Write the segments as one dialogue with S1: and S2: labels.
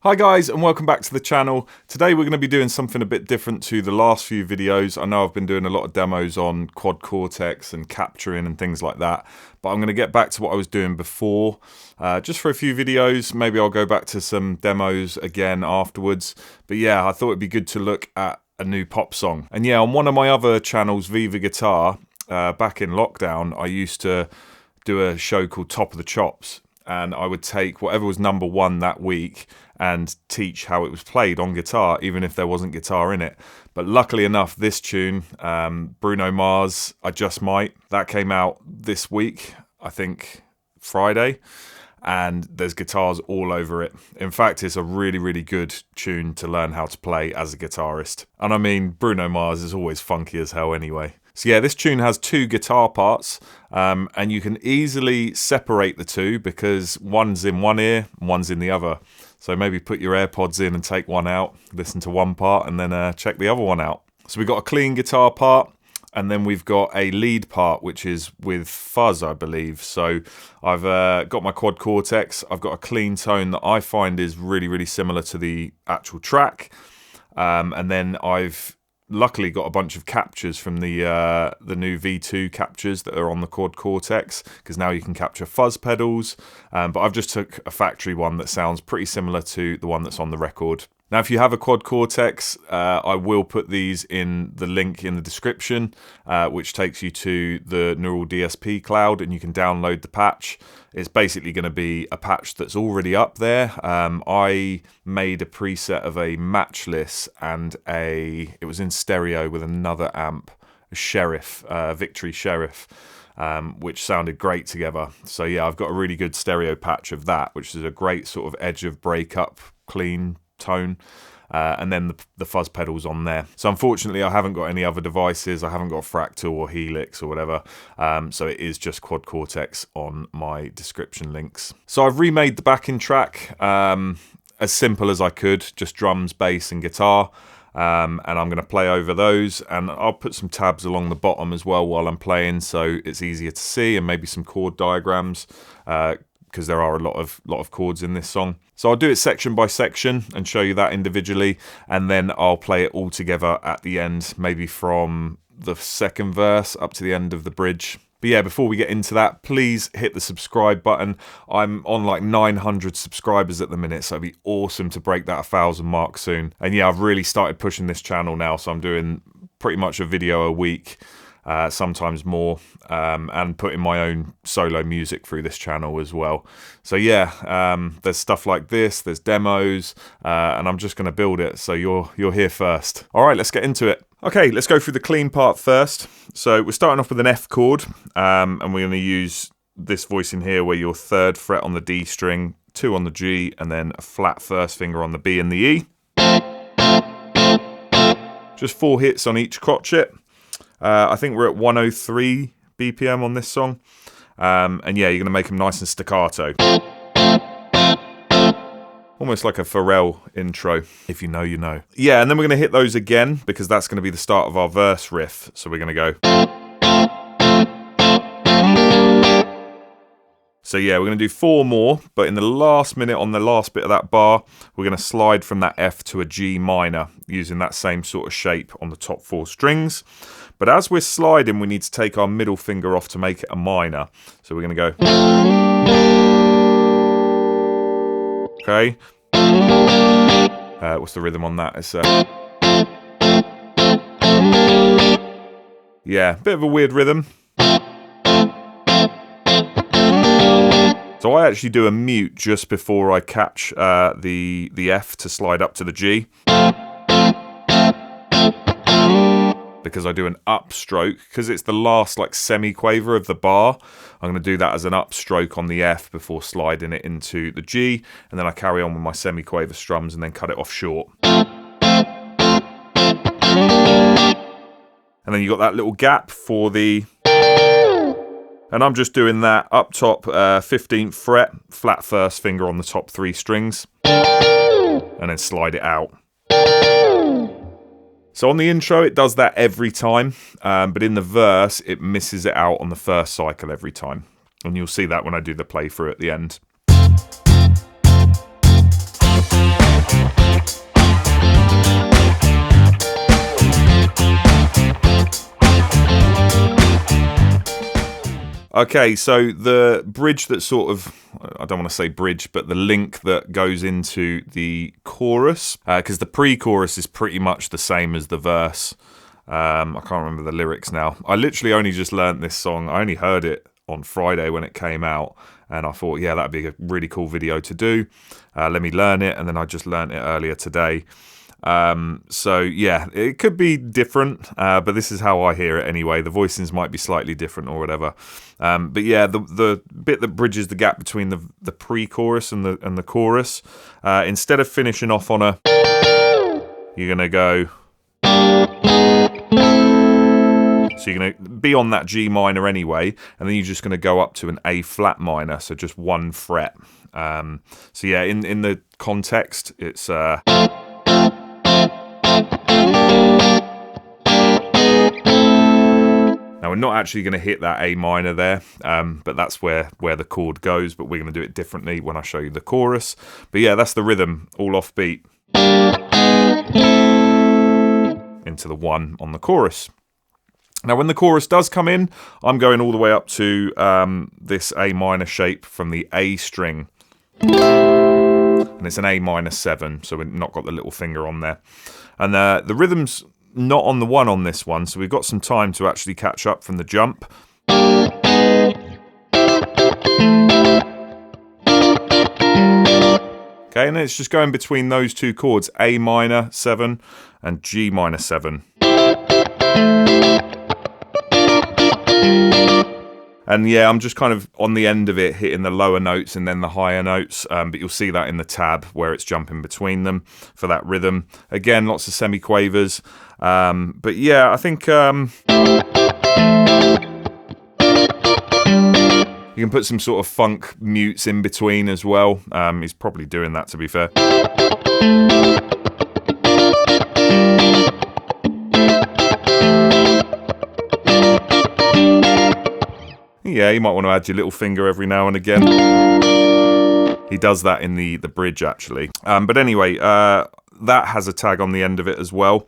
S1: Hi guys, and welcome back to the channel. Today we're going to be doing something a bit different to the last few videos. I know I've been doing a lot of demos on quad Cortex and capturing and things like that, but I'm going to get back to what I was doing before, just for a few videos. Maybe I'll go back to some demos again afterwards. But yeah, I thought it'd be good to look at a new pop song. And yeah, on one of my other channels, Viva Guitar, back in lockdown, I used to do a show called Top of the Chops. And I would take whatever was number one that week and teach how it was played on guitar, even if there wasn't guitar in it. But luckily enough, this tune, Bruno Mars, I Just Might, that came out this week, I think Friday, and there's guitars all over it. In fact, it's a really, really good tune to learn how to play as a guitarist. And I mean, Bruno Mars is always funky as hell anyway. So yeah, this tune has two guitar parts, and you can easily separate the two because one's in one ear and one's in the other. So maybe put your AirPods in and take one out, listen to one part, and then check the other one out. So we've got a clean guitar part, and then we've got a lead part, which is with Fuzz, I believe. So I've got my quad Cortex. I've got a clean tone that I find is really, really similar to the actual track. And then I've luckily got a bunch of captures from the new V2 captures that are on the quad Cortex, because now you can capture fuzz pedals, but I've just took a factory one that sounds pretty similar to the one that's on the record. Now if you have a quad Cortex, I will put these in the link in the description, which takes you to the Neural DSP cloud, and you can download the patch. It's basically going to be a patch that's already up there. I made a preset of a matchless and it was in stereo with another amp, a Sheriff, Victory Sheriff, which sounded great together. So yeah, I've got a really good stereo patch of that, which is a great sort of edge of breakup, clean tone. And then the fuzz pedals on there. So unfortunately I haven't got any other devices. I haven't got Fractal or Helix or whatever. So it is just quad Cortex on my description links. So I've remade the backing track as simple as I could, just drums, bass and guitar. And I'm going to play over those, and I'll put some tabs along the bottom as well while I'm playing, so it's easier to see, and maybe some chord diagrams, because there are a lot of chords in this song. So I'll do it section by section and show you that individually, and then I'll play it all together at the end, maybe from the second verse up to the end of the bridge. But yeah, before we get into that, please hit the subscribe button. I'm on like 900 subscribers at the minute, so it'd be awesome to break that 1,000 mark soon. And yeah, I've really started pushing this channel now, so I'm doing pretty much a video a week. Sometimes more, and putting my own solo music through this channel as well. So yeah, there's stuff like this, there's demos, and I'm just going to build it, so you're here first. All right, let's get into it. Okay, let's go through the clean part first. So we're starting off with an F chord, and we're going to use this voice in here where your 3rd fret on the D string, 2 on the G, and then a flat first finger on the B and the E. Just 4 hits on each crotchet. I think we're at 103 BPM on this song. And yeah, you're going to make them nice and staccato. Almost like a Pharrell intro. If you know, you know. Yeah, and then we're going to hit those again, because that's going to be the start of our verse riff. So we're going to go. So yeah, we're going to do 4 more, but in the last minute on the last bit of that bar, we're going to slide from that F to a G minor, using that same sort of shape on the top 4 strings. But as we're sliding, we need to take our middle finger off to make it a minor. So we're going to go. Okay. What's the rhythm on that? It's yeah, bit of a weird rhythm. So I actually do a mute just before I catch the F to slide up to the G. Because I do an upstroke, because it's the last like semi-quaver of the bar. I'm going to do that as an upstroke on the F before sliding it into the G, and then I carry on with my semi-quaver strums and then cut it off short. And then you got that little gap for the... And I'm just doing that up top 15th fret, flat first finger on the top 3 strings, and then slide it out. So on the intro, it does that every time, but in the verse, it misses it out on the first cycle every time. And you'll see that when I do the playthrough at the end. Okay, so the bridge that sort of, I don't want to say bridge, but the link that goes into the chorus, because the pre-chorus is pretty much the same as the verse. I can't remember the lyrics now. I literally only just learnt this song. I only heard it on Friday when it came out, and I thought, yeah, that'd be a really cool video to do. Let me learn it, and then I just learnt it earlier today. So yeah, it could be different, but this is how I hear it anyway. The voicings might be slightly different or whatever. But yeah, the bit that bridges the gap between the pre-chorus and the chorus, instead of finishing off on a, you're gonna go. So you're going to be on that G minor anyway, and then you're just going to go up to an A flat minor, so just one fret. So yeah, in the context, it's now we're not actually going to hit that A minor there, but that's where the chord goes, but we're going to do it differently when I show you the chorus. But yeah, that's the rhythm, all off beat, into the 1 on the chorus. Now when the chorus does come in, I'm going all the way up to this A minor shape from the A string. And it's an A minor 7, so we've not got the little finger on there. And the rhythm's not on the 1 on this one, so we've got some time to actually catch up from the jump. Okay, and it's just going between those two chords, A minor 7 and G minor 7. And yeah, I'm just kind of on the end of it, hitting the lower notes and then the higher notes. But you'll see that in the tab where it's jumping between them for that rhythm. Again, lots of semiquavers. But yeah, I think you can put some sort of funk mutes in between as well. He's probably doing that, to be fair. Yeah, you might want to add your little finger every now and again. He does that in the bridge, actually. But anyway, that has a tag on the end of it as well,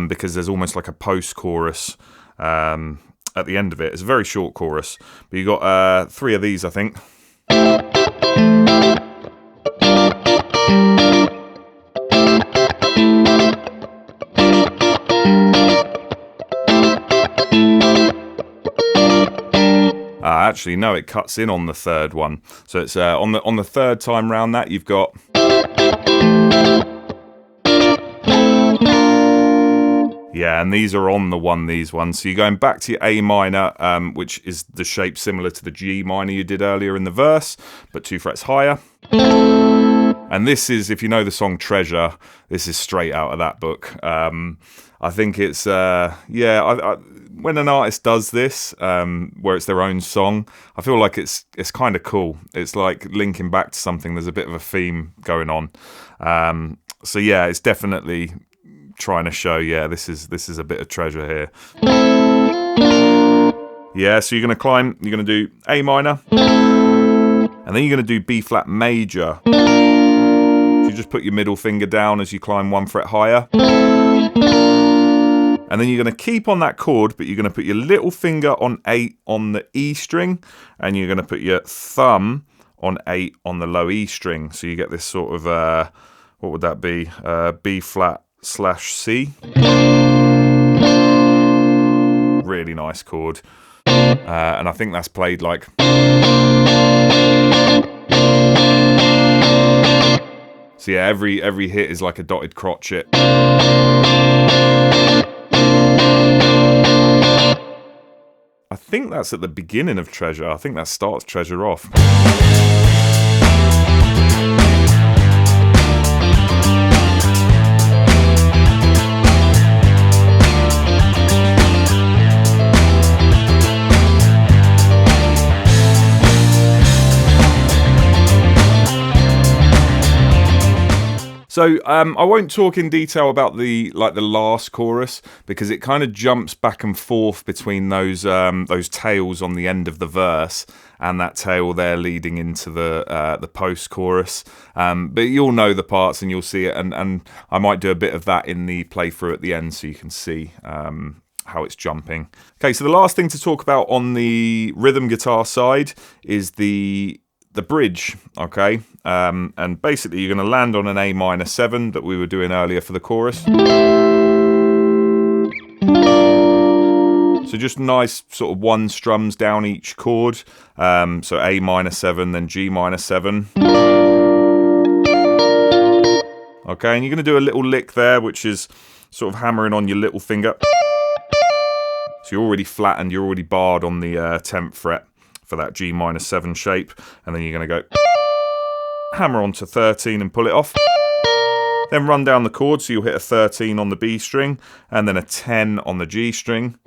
S1: because there's almost like a post-chorus at the end of it. It's a very short chorus, but you got 3 of these, I think. Actually, no, it cuts in on the 3rd one. So it's on the 3rd time round that you've got. Yeah, and these are on the 1, these ones. So you're going back to your A minor, which is the shape similar to the G minor you did earlier in the verse, but 2 frets higher. And this is, if you know the song Treasure, this is straight out of that book. I think it's, when an artist does this, where it's their own song, I feel like it's kind of cool. It's like linking back to something. There's a bit of a theme going on. So yeah, it's definitely trying to show, yeah, this is a bit of treasure here. Yeah, so you're going to climb, you're going to do A minor, and then you're going to do B flat major. So you just put your middle finger down as you climb 1 fret higher. And then you're going to keep on that chord, but you're going to put your little finger on 8 on the E string, and you're going to put your thumb on 8 on the low E string. So you get this sort of, what would that be? B flat / C. Really nice chord. And I think that's played like... So yeah, every hit is like a dotted crotchet. I think that's at the beginning of Treasure. I think that starts Treasure off. So I won't talk in detail about the last chorus, because it kind of jumps back and forth between those tails on the end of the verse and that tail there leading into the post-chorus. But you'll know the parts and you'll see it, and I might do a bit of that in the playthrough at the end so you can see how it's jumping. Okay, so the last thing to talk about on the rhythm guitar side is the bridge, okay? And basically you're going to land on an A minor 7 that we were doing earlier for the chorus. So just nice sort of 1 strums down each chord. So A minor 7, then G minor 7. Okay, and you're going to do a little lick there, which is sort of hammering on your little finger. So you're already flattened, you're already barred on the 10th fret for that G minor 7 shape. And then you're going to go hammer onto 13 and pull it off. Then run down the chord, so you'll hit a 13 on the B string, and then a 10 on the G string.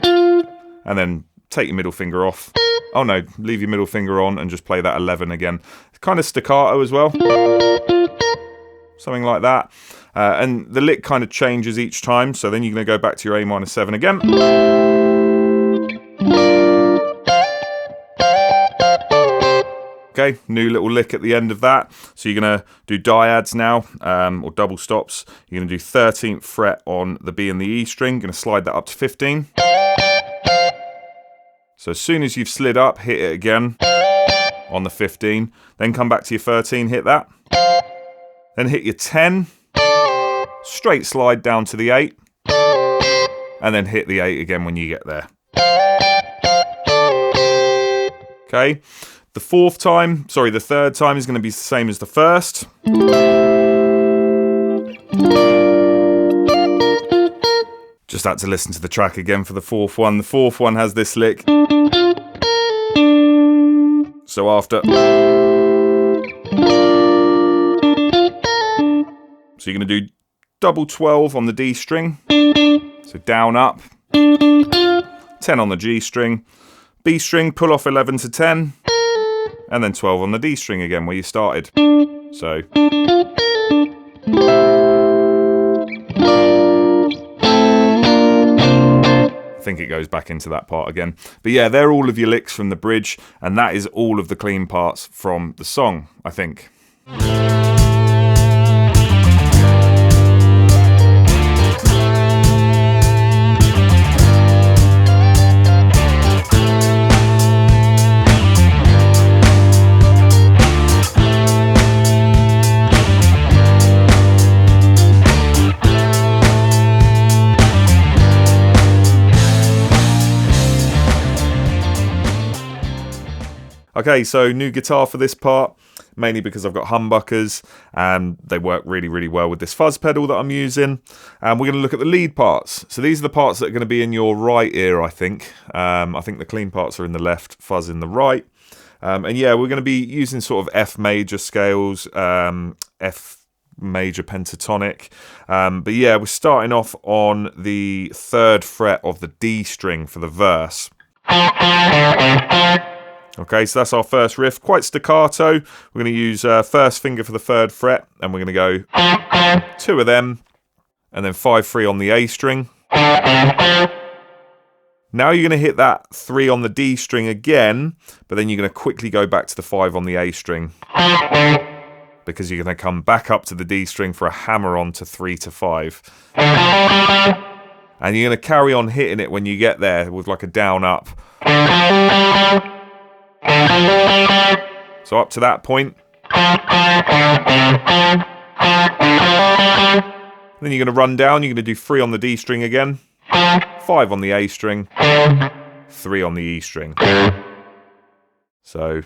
S1: And then take your middle finger off. Oh no, leave your middle finger on and just play that 11 again. It's kind of staccato as well. Something like that. And the lick kind of changes each time, so then you're going to go back to your A minor 7 again. Okay, new little lick at the end of that. So you're going to do dyads now, or double stops. You're going to do 13th fret on the B and the E string. Going to slide that up to 15. So as soon as you've slid up, hit it again on the 15. Then come back to your 13, hit that. Then hit your 10. Straight slide down to the 8. And then hit the 8 again when you get there. Okay. The third time is going to be the same as the first. Just had to listen to the track again for the fourth one. The fourth one has this lick. So after... So you're going to do double 12 on the D string. So down, up. 10 on the G string. B string, pull off 11 to 10. And then 12 on the D string again where you started. So... I think it goes back into that part again. But yeah, they're all of your licks from the bridge, and that is all of the clean parts from the song, I think. Okay, so new guitar for this part, mainly because I've got humbuckers and they work really, really well with this fuzz pedal that I'm using. And we're going to look at the lead parts. So these are the parts that are going to be in your right ear, I think. I think the clean parts are in the left, fuzz in the right. And yeah, we're going to be using sort of F major scales, F major pentatonic. But yeah, we're starting off on the 3rd fret of the D string for the verse. Okay, so that's our first riff, quite staccato. We're going to use first finger for the 3rd fret, and we're going to go 2 of them, and then 5-3 on the A string. Now you're going to hit that 3 on the D string again, but then you're going to quickly go back to the 5 on the A string. Because you're going to come back up to the D string for a hammer on to 3 to 5. And you're going to carry on hitting it when you get there with like a down up. So up to that point. Then you're going to run down, you're going to do 3 on the D string again, 5 on the A string, 3 on the E string. So,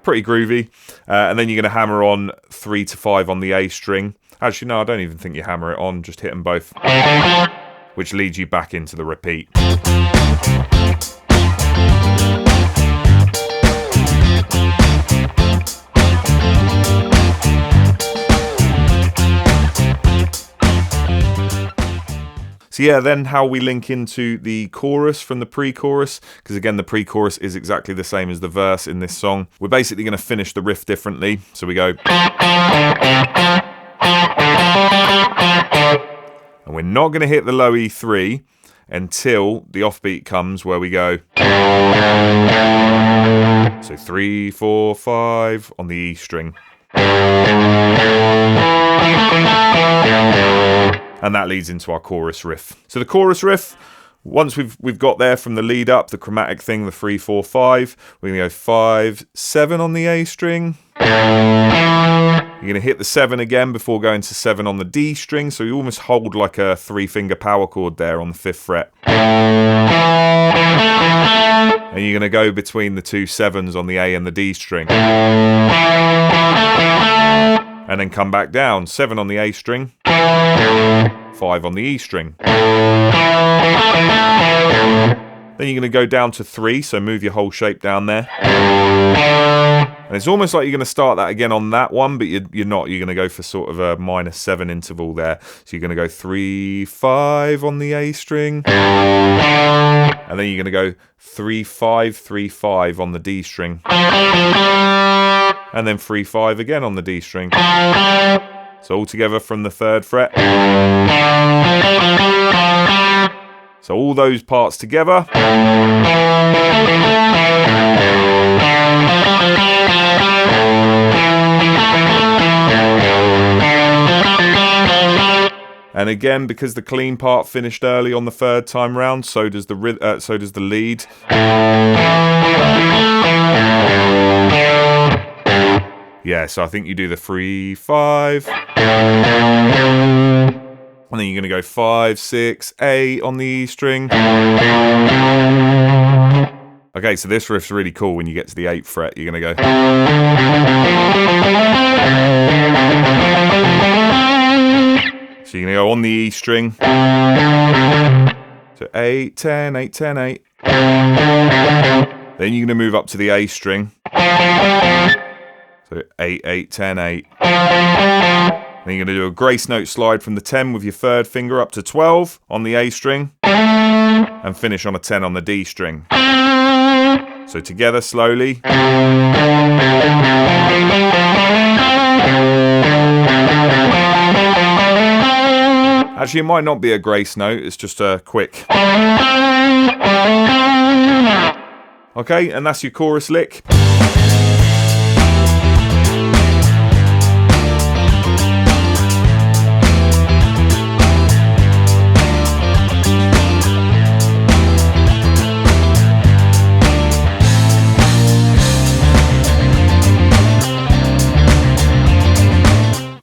S1: pretty groovy. And then you're going to hammer on 3 to 5 on the A string. Actually, no, I don't even think you hammer it on, just hit them both. Which leads you back into the repeat. So yeah, then how we link into the chorus from the pre-chorus, because again, the pre-chorus is exactly the same as the verse in this song. We're basically going to finish the riff differently. So we go... And we're not going to hit the low E3 until the offbeat comes where we go... So 3, 4, 5 on the E string. and that leads into our chorus riff. So the chorus riff, once we've got there from the lead up, the chromatic thing, the 3, 4, 5, we're gonna go 5, 7 on the A string. You're gonna hit the 7 again before going to 7 on the D string, so you almost hold like a 3-finger power chord there on the 5th fret. And you're gonna go between the 2 7s on the A and the D string. And then come back down, 7 on the A string, 5 on the E string. Then you're going to go down to 3, so move your whole shape down there. And it's almost like you're going to start that again on that one, but you're not. You're going to go for sort of a -7 interval there. So you're going to go 3, 5 on the A string. And then you're going to go 3, 5, 3, 5 on the D string. And then 3, 5 again on the D string. So all together from the 3rd fret. So all those parts together. And again, because the clean part finished early on the 3rd time round, so does the lead. Yeah, so I think you do the 3, 5. And then you're going to go 5, 6, 8 on the E string. Okay, so this riff's really cool when you get to the 8th fret. You're going to go. So you're going to go on the E string. So 8, 10, 8, 10, 8. Then you're going to move up to the A string. So 8, 8, 10, 8. Then you're going to do a grace note slide from the 10 with your 3rd finger up to 12 on the A string. And finish on a 10 on the D string. So together, slowly. Actually, it might not be a grace note, it's just a quick. Okay, and that's your chorus lick.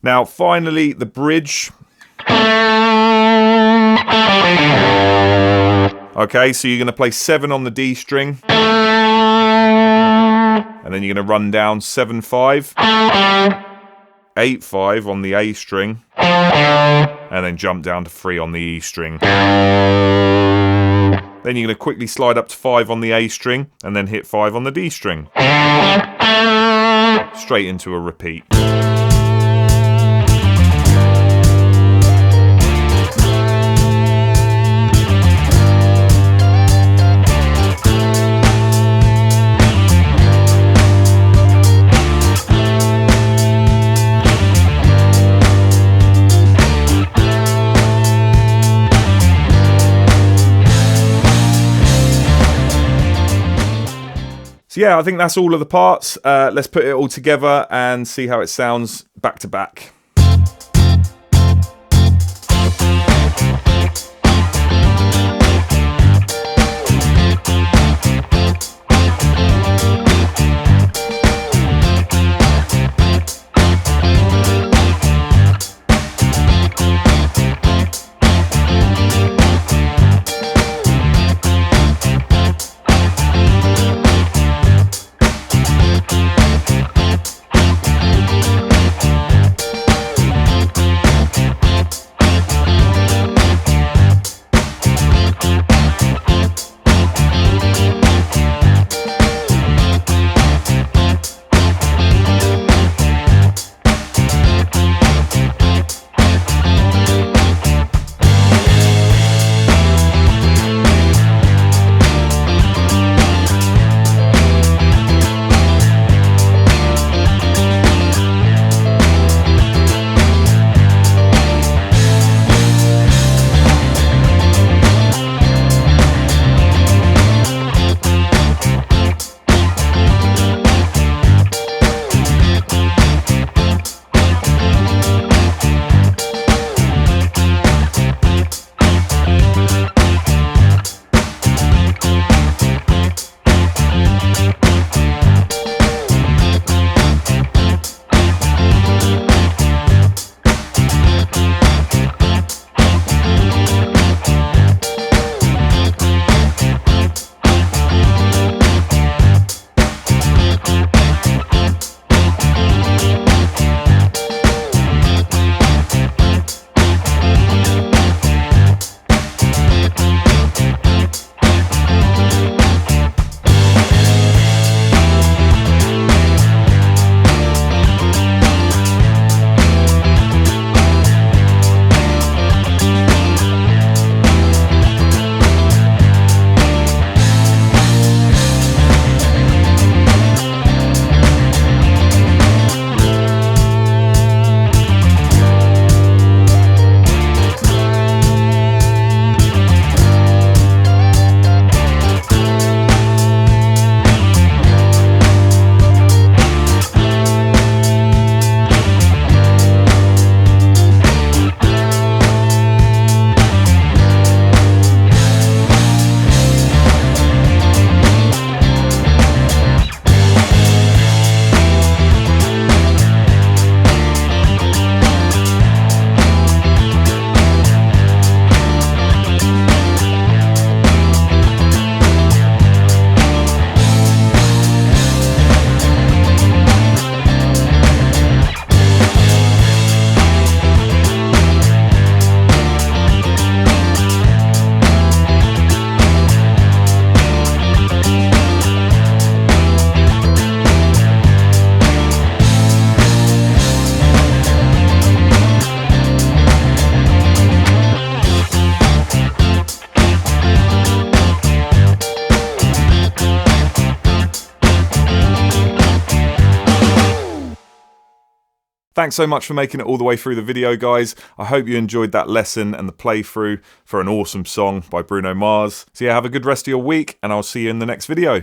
S1: Now, finally, the bridge. Okay, so you're going to play 7 on the D string. And then you're going to run down 7, 5. 8, 5 on the A string. And then jump down to 3 on the E string. Then you're going to quickly slide up to 5 on the A string. And then hit 5 on the D string. Straight into a repeat. So yeah, I think that's all of the parts. Let's put it all together and see how it sounds back to back. Thanks so much for making it all the way through the video, guys. I hope you enjoyed that lesson and the playthrough for an awesome song by Bruno Mars. So yeah, have a good rest of your week, and I'll see you in the next video.